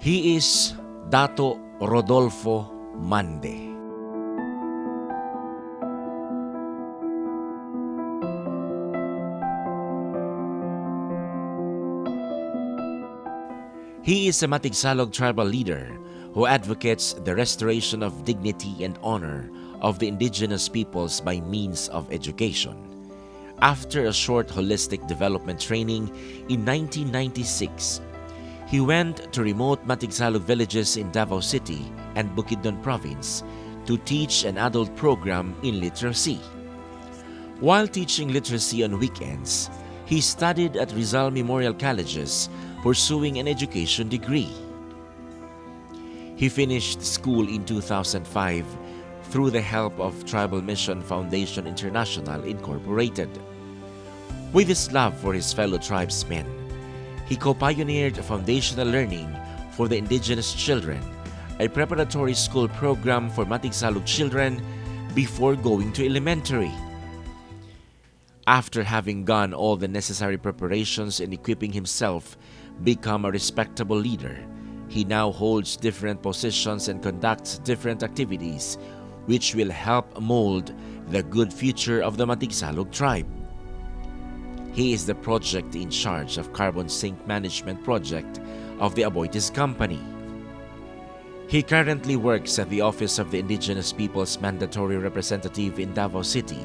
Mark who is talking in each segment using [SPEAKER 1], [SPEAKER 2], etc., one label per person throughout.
[SPEAKER 1] He is Datu Rodolfo Mande. He is a Matigsalug tribal leader who advocates the restoration of dignity and honor of the indigenous peoples by means of education. After a short holistic development training in 1996, he went to remote Matigsalug villages in Davao City and Bukidnon province to teach an adult program in literacy. While teaching literacy on weekends, he studied at Rizal Memorial Colleges, pursuing an education degree. He finished school in 2005 through the help of Tribal Mission Foundation International Incorporated. With his love for his fellow tribesmen, he co-pioneered foundational learning for the indigenous children, a preparatory school program for Matigsalug children before going to elementary. After having gone all the necessary preparations and equipping himself become a respectable leader, he now holds different positions and conducts different activities which will help mold the good future of the Matigsalug tribe. He is the project in charge of carbon sink management project of the Awardee company. He currently works at the Office of the Indigenous Peoples Mandatory Representative in Davao City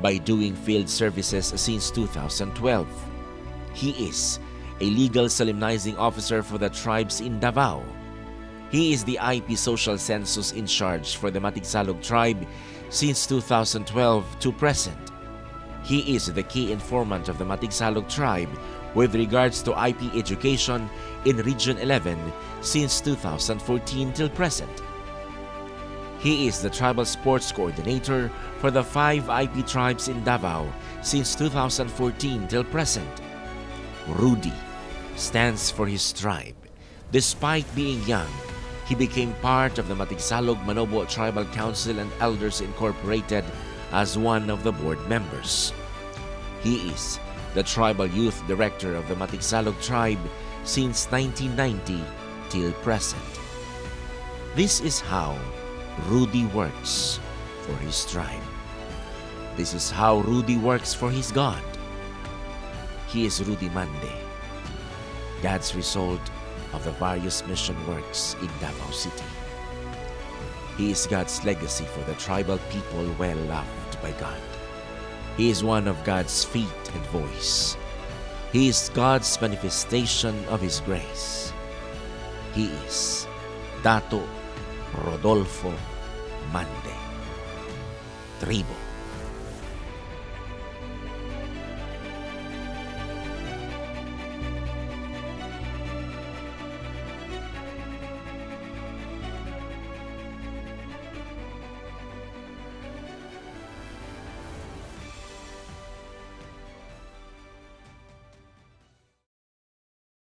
[SPEAKER 1] by doing field services since 2012. He is a legal solemnizing officer for the tribes in Davao. He is the IP Social Census in charge for the Matigsalug tribe since 2012 to present. He is the key informant of the Matigsalug tribe with regards to IP education in Region 11 since 2014 till present. He is the tribal sports coordinator for the 5 IP tribes in Davao since 2014 till present. Rudy stands for his tribe. Despite being young, he became part of the Matigsalug Manobo Tribal Council and Elders Incorporated as one of the board members. He is the Tribal Youth Director of the Matigsalug tribe since 1990 till present. This is how Rudy works for his tribe. This is how Rudy works for his God. He is Rudy Mande, God's result of the various mission works in Davao City. He is God's legacy for the tribal people well loved by God. He is one of God's feet and voice. He is God's manifestation of His grace. He is Datu Rodolfo Mande, Tribo.